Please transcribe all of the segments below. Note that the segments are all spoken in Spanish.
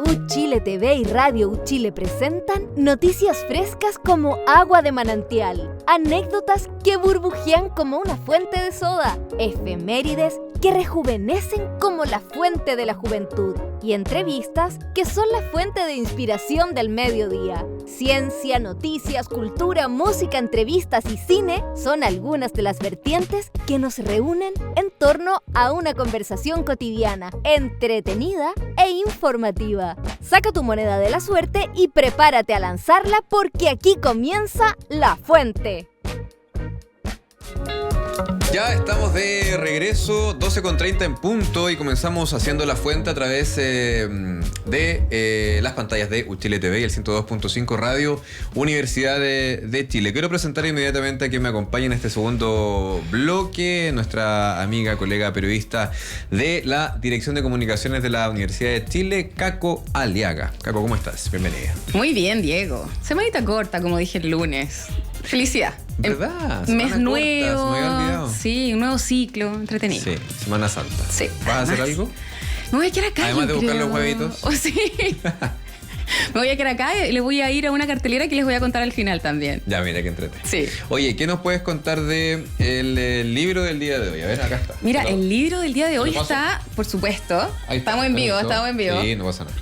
Uchile TV y Radio Uchile presentan noticias frescas como agua de manantial, anécdotas que burbujean como una fuente de soda, efemérides que rejuvenecen como la fuente de la juventud y entrevistas que son la fuente de inspiración del mediodía. Ciencia, noticias, cultura, música, entrevistas y cine son algunas de las vertientes que nos reúnen en torno a una conversación cotidiana, entretenida e informativa. Saca tu moneda de la suerte y prepárate a lanzarla porque aquí comienza La Fuente. Ya estamos de regreso, 12:30 en punto, y comenzamos haciendo La Fuente a través de las pantallas de Uchile TV y el 102.5 Radio Universidad de Chile. Quiero presentar inmediatamente a quien me acompaña en este segundo bloque, nuestra amiga, colega periodista de la Dirección de Comunicaciones de la Universidad de Chile, Caco Aliaga. Caco, ¿cómo estás? Bienvenida. Muy bien, Diego. Semanita corta, como dije el lunes. Felicidad. ¿Verdad? Mes nuevo. Corta, se me había olvidado. Sí, un nuevo ciclo, entretenido. Sí, Semana Santa. Sí. ¿Vas a hacer algo? Me voy a quedar acá. Además de buscar los huevitos. Oh, sí. Me voy a quedar acá y le voy a ir a una cartelera que les voy a contar al final también. Ya, mira, que entrete. Sí. Oye, ¿qué nos puedes contar de el libro del día de hoy? A ver, acá está. Mira, el libro del día de hoy está, por supuesto. Ahí está, estamos en vivo. Sí, no pasa nada.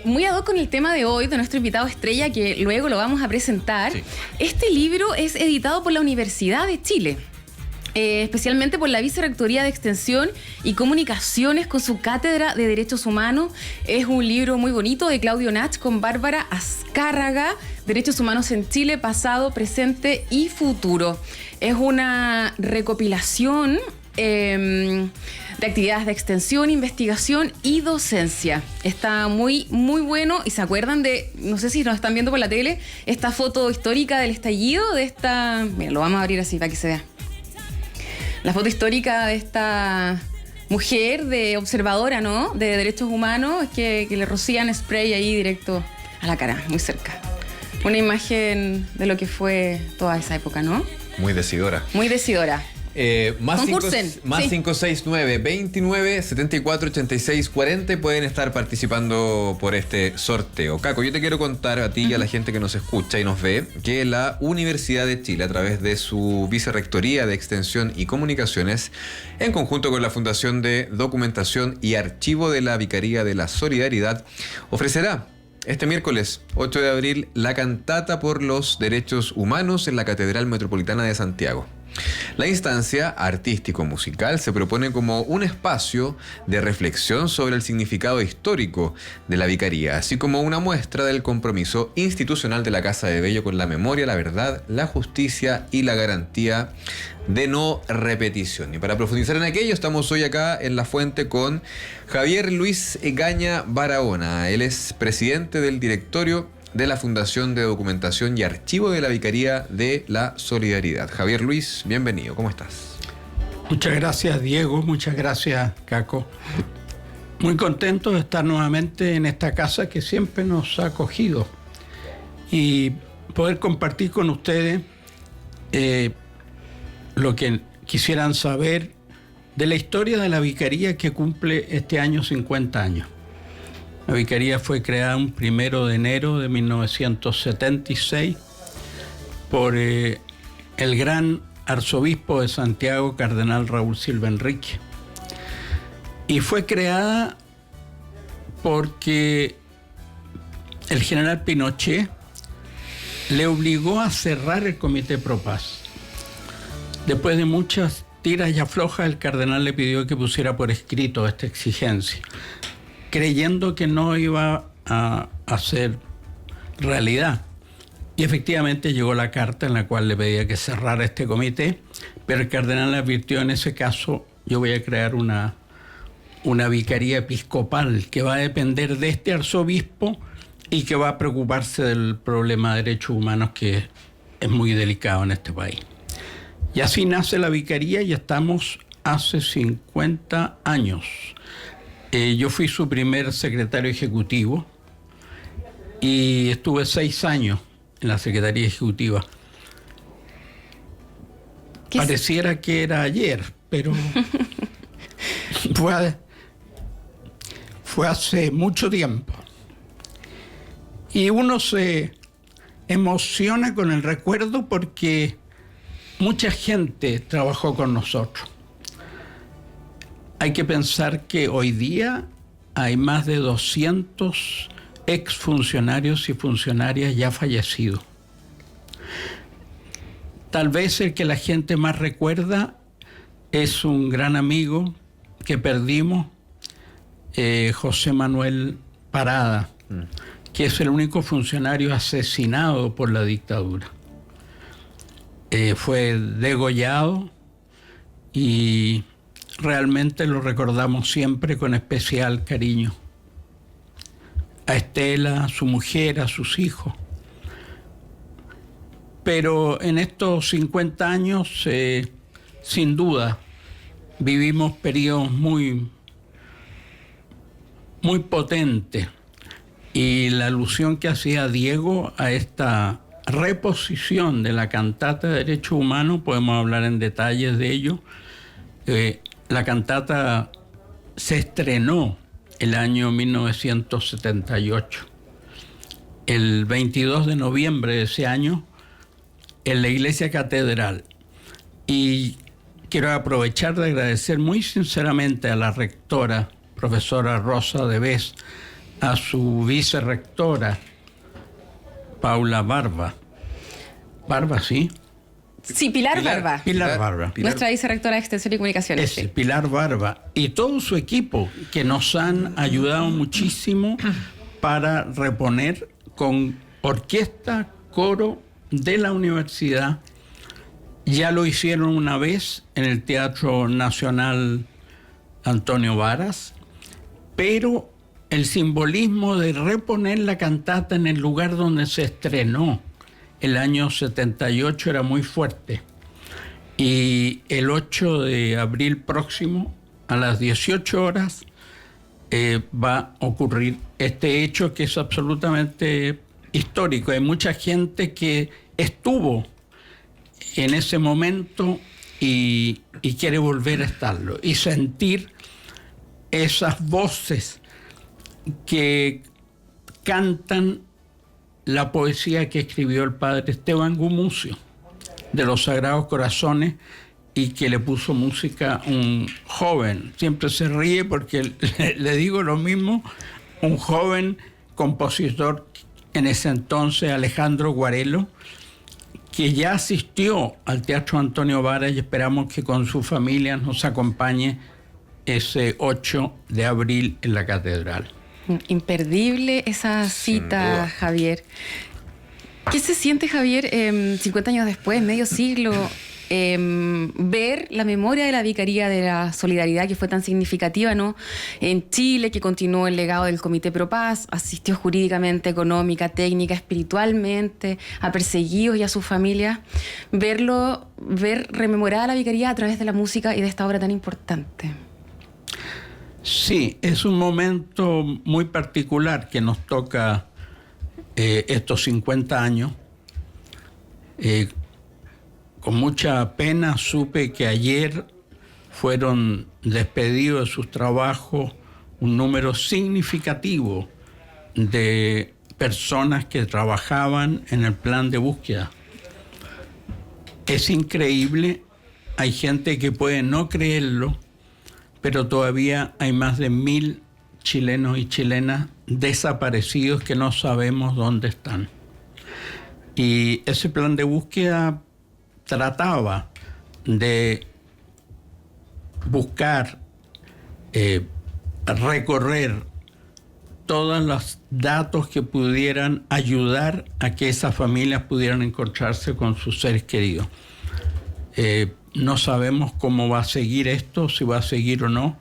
Muy ad hoc con el tema de hoy, de nuestro invitado estrella, que luego lo vamos a presentar. Sí. Este libro es editado por la Universidad de Chile. Especialmente por la Vicerrectoría de Extensión y Comunicaciones con su Cátedra de Derechos Humanos. Es un libro muy bonito de Claudio Nach con Bárbara Azcárraga, Derechos Humanos en Chile, pasado, presente y futuro. Es una recopilación de actividades de extensión, investigación y docencia. Está muy, muy bueno. Y se acuerdan de, no sé si nos están viendo por la tele, esta foto histórica del estallido de esta... Mira, lo vamos a abrir así para que se vea. La foto histórica de esta mujer, de observadora, ¿no? De derechos humanos, que le rocían spray ahí directo a la cara, muy cerca. Una imagen de lo que fue toda esa época, ¿no? Muy decidora. Muy decidora. Concursen. Más Sí. 569 29 74 86 40 y pueden estar participando por este sorteo. Caco, yo te quiero contar a ti y a la gente que nos escucha y nos ve que la Universidad de Chile, a través de su Vicerrectoría de Extensión y Comunicaciones, en conjunto con la Fundación de Documentación y Archivo de la Vicaría de la Solidaridad, ofrecerá este miércoles 8 de abril la cantata por los derechos humanos en la Catedral Metropolitana de Santiago. La instancia artístico-musical se propone como un espacio de reflexión sobre el significado histórico de la vicaría, así como una muestra del compromiso institucional de la Casa de Bello con la memoria, la verdad, la justicia y la garantía de no repetición. Y para profundizar en aquello, estamos hoy acá en La Fuente con Javier Luis Egaña Barahona. Él es presidente del directorio de la Fundación de Documentación y Archivo de la Vicaría de la Solidaridad. Javier Luis, bienvenido. ¿Cómo estás? Muchas gracias, Diego. Muchas gracias, Caco. Muy contento de estar nuevamente en esta casa que siempre nos ha acogido y poder compartir con ustedes lo que quisieran saber de la historia de la Vicaría, que cumple este año 50 años. La Vicaría fue creada un 1 de enero de 1976 por el gran arzobispo de Santiago, cardenal Raúl Silva Enrique. Y fue creada porque el general Pinochet le obligó a cerrar el Comité Pro Paz. Después de muchas tiras y aflojas, el cardenal le pidió que pusiera por escrito esta exigencia, creyendo que no iba a ser realidad. Y efectivamente llegó la carta en la cual le pedía que cerrara este comité, pero el cardenal le advirtió: en ese caso yo voy a crear una vicaría episcopal que va a depender de este arzobispo y que va a preocuparse del problema de derechos humanos, que es muy delicado en este país. Y así nace la vicaría y estamos hace 50 años. Yo fui su primer secretario ejecutivo y estuve 6 años en la Secretaría Ejecutiva. Pareciera que era ayer, pero fue hace mucho tiempo. Y uno se emociona con el recuerdo porque mucha gente trabajó con nosotros. Hay que pensar que hoy día hay más de 200 exfuncionarios y funcionarias ya fallecidos. Tal vez el que la gente más recuerda es un gran amigo que perdimos, José Manuel Parada, que es el único funcionario asesinado por la dictadura. Fue degollado y realmente lo recordamos siempre con especial cariño. A Estela, a su mujer, a sus hijos. Pero en estos 50 años, sin duda, vivimos periodos muy potentes. Y la alusión que hacía Diego a esta reposición de la cantata de Derechos Humanos, podemos hablar en detalles de ello. La cantata se estrenó el año 1978. El 22 de noviembre de ese año, en la iglesia catedral. Y quiero aprovechar de agradecer muy sinceramente a la rectora, profesora Rosa Devés, a su vicerrectora, Paula Barba. ¿Barba, sí? Sí, Pilar Barba. Pilar Barba. Nuestra vicerrectora de Extensión y Comunicaciones. Sí. Pilar Barba. Y todo su equipo, que nos han ayudado muchísimo para reponer con orquesta, coro de la universidad. Ya lo hicieron una vez en el Teatro Nacional Antonio Varas, pero el simbolismo de reponer la cantata en el lugar donde se estrenó el año 78 era muy fuerte. Y el 8 de abril próximo, a las 18 horas, va a ocurrir este hecho que es absolutamente histórico. Hay mucha gente que estuvo en ese momento y quiere volver a estarlo y sentir esas voces que cantan la poesía que escribió el padre Esteban Gumucio de los Sagrados Corazones y que le puso música un joven. Siempre se ríe porque le digo lo mismo, un joven compositor en ese entonces, Alejandro Guarelo, que ya asistió al Teatro Antonio Varas y esperamos que con su familia nos acompañe ese 8 de abril en la catedral. Imperdible esa cita, Javier. ¿Qué se siente, Javier, 50 años después, medio siglo, ver la memoria de la Vicaría de la Solidaridad, que fue tan significativa, ¿no?, en Chile, que continuó el legado del Comité Pro Paz, asistió jurídicamente, económica, técnica, espiritualmente a perseguidos y a sus familias, ver rememorada la Vicaría a través de la música y de esta obra tan importante? Sí, es un momento muy particular que nos toca estos 50 años. Con mucha pena supe que ayer fueron despedidos de sus trabajos un número significativo de personas que trabajaban en el plan de búsqueda. Es increíble, hay gente que puede no creerlo, pero todavía hay más de 1.000 chilenos y chilenas desaparecidos que no sabemos dónde están. Y ese plan de búsqueda trataba de buscar, recorrer todos los datos que pudieran ayudar a que esas familias pudieran encontrarse con sus seres queridos. No sabemos cómo va a seguir esto, si va a seguir o no,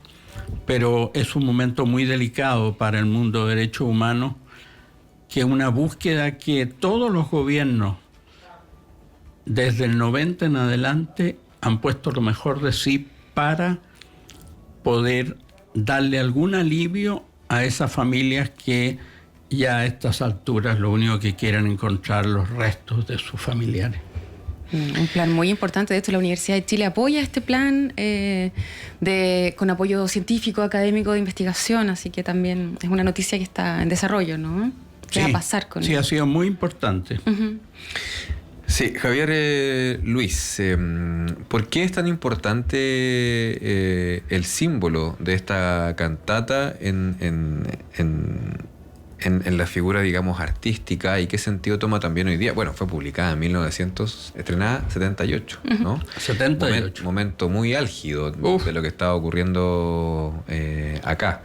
pero es un momento muy delicado para el mundo de derechos humanos, que es una búsqueda que todos los gobiernos, desde el 90 en adelante, han puesto lo mejor de sí para poder darle algún alivio a esas familias que ya a estas alturas lo único que quieren es encontrar los restos de sus familiares. Un plan muy importante. De hecho, la Universidad de Chile apoya este plan con apoyo científico, académico, de investigación, así que también es una noticia que está en desarrollo, ¿no? qué va a pasar con Sí, ha sido muy importante. Sí, Javier Luis, ¿por qué es tan importante el símbolo de esta cantata en la figura, digamos, artística, y qué sentido toma también hoy día? Bueno, fue publicada en 1900, estrenada 78, ¿no? 78. Momento muy álgido de lo que estaba ocurriendo acá.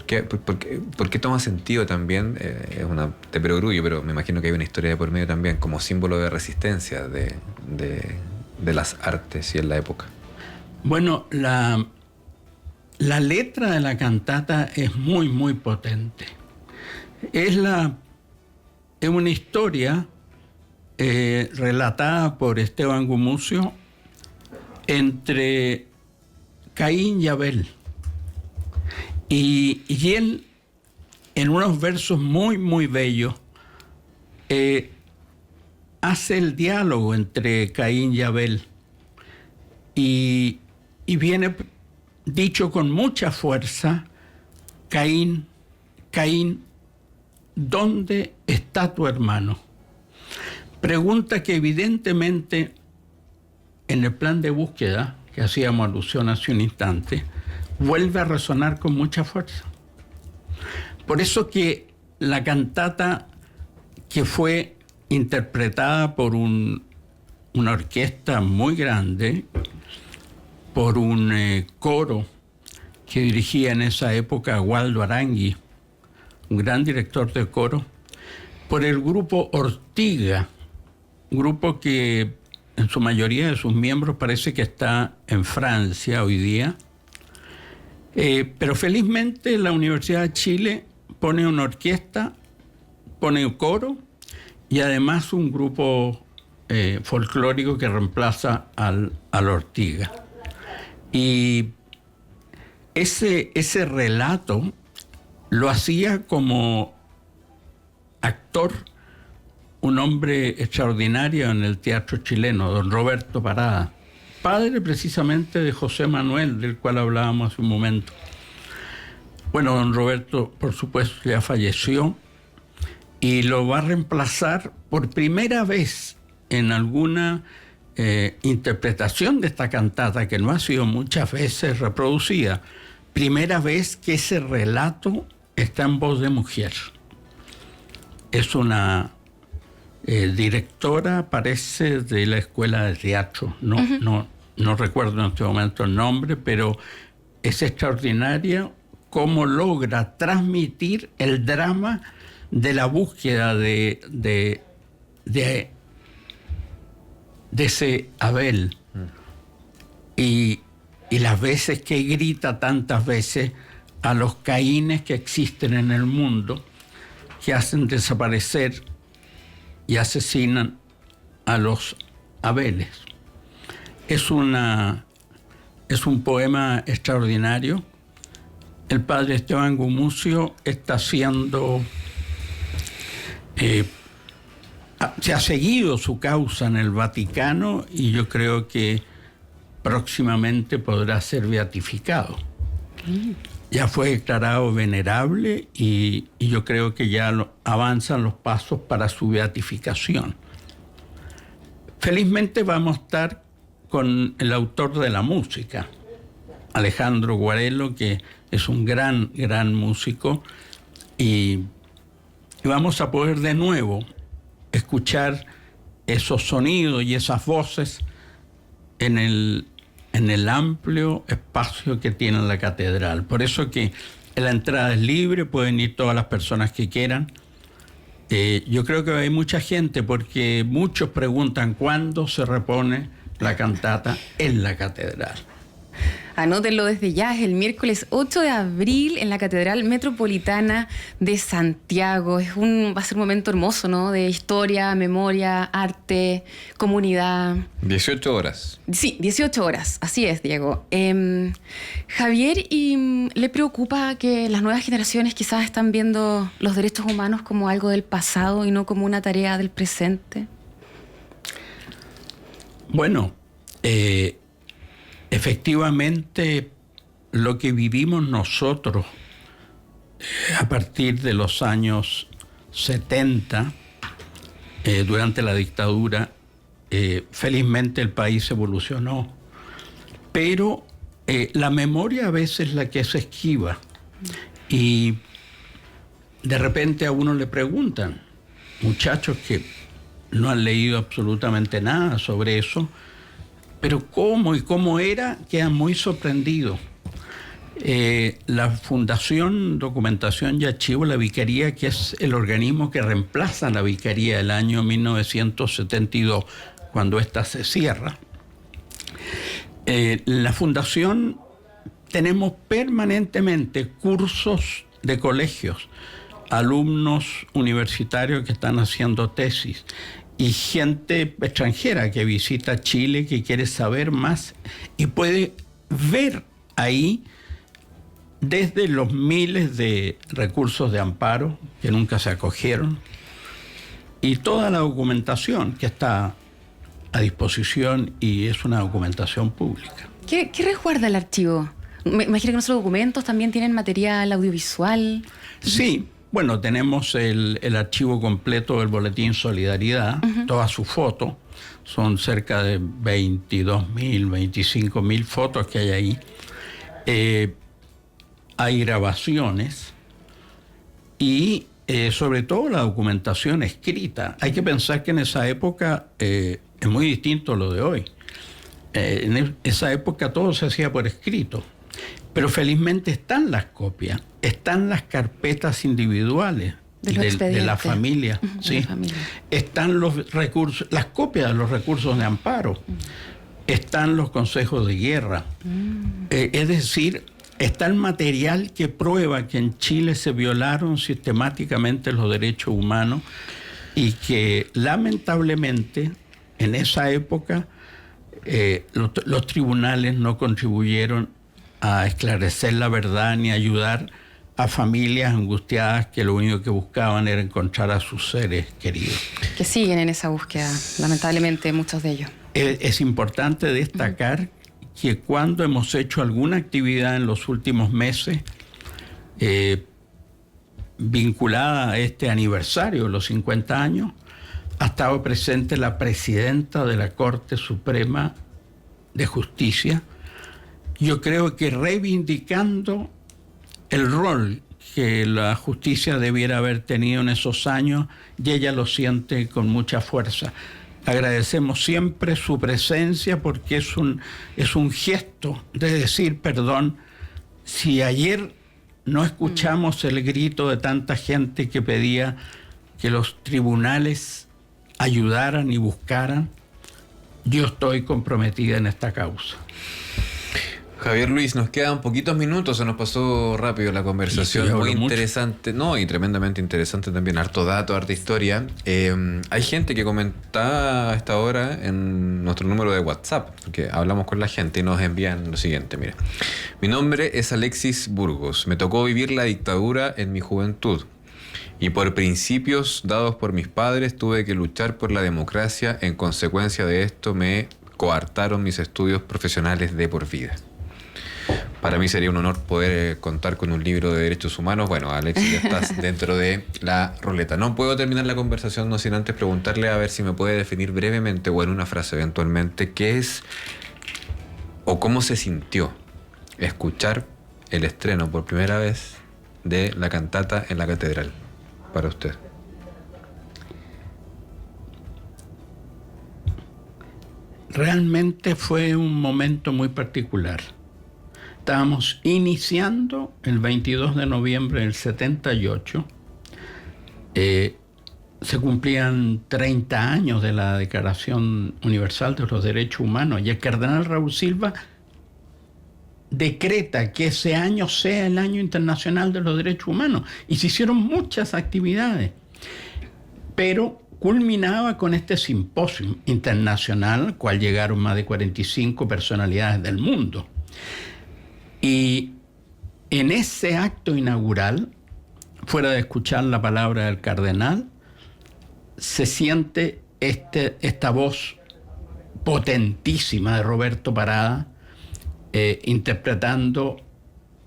¿Por qué toma sentido también? Es una de perogrullo, pero me imagino que hay una historia de por medio también, como símbolo de resistencia de las artes y en la época. Bueno, la letra de la cantata es muy, muy potente. Es una historia relatada por Esteban Gumucio entre Caín y Abel. Y él, en unos versos muy, muy bellos, hace el diálogo entre Caín y Abel. Y viene dicho con mucha fuerza: Caín, Caín, ¿dónde está tu hermano? Pregunta que evidentemente en el plan de búsqueda que hacíamos alusión hace un instante, vuelve a resonar con mucha fuerza. Por eso que la cantata, que fue interpretada por una orquesta muy grande, por un coro que dirigía en esa época Waldo Arangui, un gran director de coro, por el grupo Ortiga, un grupo que en su mayoría de sus miembros parece que está en Francia hoy día. Pero felizmente la Universidad de Chile pone una orquesta, pone un coro y además un grupo folclórico que reemplaza al Ortiga. Y ese relato lo hacía como actor un hombre extraordinario en el teatro chileno, don Roberto Parada, padre precisamente de José Manuel, del cual hablábamos hace un momento. Bueno, don Roberto, por supuesto, ya falleció y lo va a reemplazar por primera vez en alguna interpretación de esta cantata, que no ha sido muchas veces reproducida. Primera vez que ese relato está en voz de mujer. Es una directora, parece, de la escuela de teatro. No recuerdo en este momento el nombre, pero es extraordinaria cómo logra transmitir el drama de la búsqueda de ese Abel. Y las veces que grita tantas veces a los Caínes que existen en el mundo, que hacen desaparecer y asesinan a los Abeles. Es un poema extraordinario. El padre Esteban Gumucio está haciendo... se ha seguido su causa en el Vaticano y yo creo que próximamente podrá ser beatificado. Ya fue declarado venerable y yo creo que ya avanzan los pasos para su beatificación. Felizmente vamos a estar con el autor de la música, Alejandro Guarello, que es un gran músico, y vamos a poder de nuevo escuchar esos sonidos y esas voces en el amplio espacio que tiene la catedral. Por eso que la entrada es libre, pueden ir todas las personas que quieran. Yo creo que hay mucha gente, porque muchos preguntan cuándo se repone la cantata en la catedral. Anótenlo desde ya, es el miércoles 8 de abril en la Catedral Metropolitana de Santiago. Va a ser un momento hermoso, ¿no? De historia, memoria, arte, comunidad. 18 horas. Sí, 18 horas, así es, Diego. Javier, ¿y le preocupa que las nuevas generaciones quizás están viendo los derechos humanos como algo del pasado y no como una tarea del presente? Bueno, efectivamente, lo que vivimos nosotros a partir de los años 70, durante la dictadura. Felizmente el país evolucionó, pero la memoria a veces es la que se esquiva, y de repente a uno le preguntan, muchachos que no han leído absolutamente nada sobre eso, pero ¿cómo y cómo era? Quedan muy sorprendidos. La Fundación Documentación y Archivo, la Vicaría, que es el organismo que reemplaza a la Vicaría del año 1972, cuando ésta se cierra. La Fundación tenemos permanentemente cursos de colegios, alumnos universitarios que están haciendo tesis y gente extranjera que visita Chile, que quiere saber más y puede ver ahí desde los miles de recursos de amparo que nunca se acogieron y toda la documentación que está a disposición, y es una documentación pública. ¿Qué resguarda el archivo? Me imagino que nuestros documentos también tienen material audiovisual. Sí, bueno, tenemos el archivo completo del Boletín Solidaridad, todas sus fotos, son cerca de 22.000, 25.000 fotos que hay ahí. Hay grabaciones y sobre todo la documentación escrita. Hay que pensar que en esa época es muy distinto a lo de hoy. En esa época todo se hacía por escrito, pero felizmente están las copias, están las carpetas individuales de la familia, ¿sí? De la familia. Están los recursos, las copias de los recursos de amparo, están los consejos de guerra. Es decir, está el material que prueba que en Chile se violaron sistemáticamente los derechos humanos y que lamentablemente en esa época los tribunales no contribuyeron a esclarecer la verdad ni ayudar a familias angustiadas que lo único que buscaban era encontrar a sus seres queridos. Que siguen en esa búsqueda, lamentablemente, muchos de ellos. Es importante destacar que cuando hemos hecho alguna actividad en los últimos meses vinculada a este aniversario de los 50 años, ha estado presente la presidenta de la Corte Suprema de Justicia, yo creo que reivindicando el rol que la justicia debiera haber tenido en esos años, y ella lo siente con mucha fuerza. Agradecemos siempre su presencia porque es un gesto de decir perdón. Si ayer no escuchamos el grito de tanta gente que pedía que los tribunales ayudaran y buscaran, yo estoy comprometida en esta causa. Javier Luis, nos quedan poquitos minutos, se nos pasó rápido la conversación, sí, muy interesante, no, y tremendamente interesante también, harto dato, harta historia. Hay gente que comenta a esta hora en nuestro número de WhatsApp, porque hablamos con la gente y nos envían lo siguiente, mire. Mi nombre es Alexis Burgos, me tocó vivir la dictadura en mi juventud y por principios dados por mis padres tuve que luchar por la democracia. En consecuencia de esto me coartaron mis estudios profesionales de por vida. Para mí sería un honor poder contar con un libro de derechos humanos. Bueno, Alexis, ya estás dentro de la ruleta. No puedo terminar la conversación no sin antes preguntarle a ver si me puede definir brevemente o en una frase eventualmente qué es o cómo se sintió escuchar el estreno por primera vez de la cantata en la catedral para usted. Realmente fue un momento muy particular. Estábamos iniciando el 22 de noviembre del 78. Se cumplían 30 años de la Declaración Universal de los Derechos Humanos y el cardenal Raúl Silva decreta que ese año sea el Año Internacional de los Derechos Humanos. Y se hicieron muchas actividades, pero culminaba con este simposio internacional al cual llegaron más de 45 personalidades del mundo. Y en ese acto inaugural, fuera de escuchar la palabra del cardenal, se siente esta voz potentísima de Roberto Parada, interpretando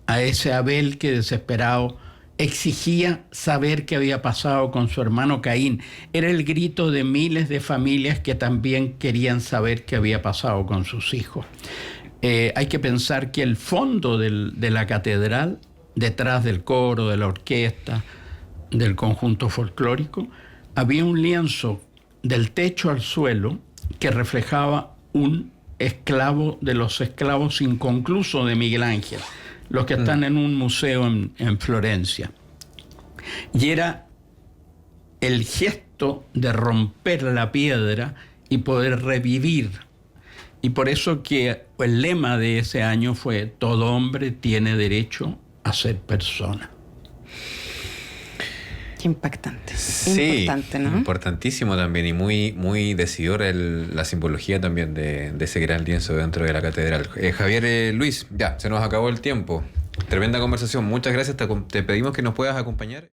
a ese Abel que desesperado exigía saber qué había pasado con su hermano Caín. Era el grito de miles de familias que también querían saber qué había pasado con sus hijos. Hay que pensar que el fondo de la catedral, detrás del coro, de la orquesta, del conjunto folclórico, había un lienzo del techo al suelo que reflejaba un esclavo de los esclavos inconclusos de Miguel Ángel, los que están en un museo en Florencia. Y era el gesto de romper la piedra y poder revivir. Y por eso que el lema de ese año fue: todo hombre tiene derecho a ser persona. Qué impactante. Sí, importante, ¿no? Importantísimo también y muy, muy decidora la simbología también de ese gran lienzo dentro de la catedral. Javier, Luis, ya, se nos acabó el tiempo. Tremenda conversación, muchas gracias. Te pedimos que nos puedas acompañar.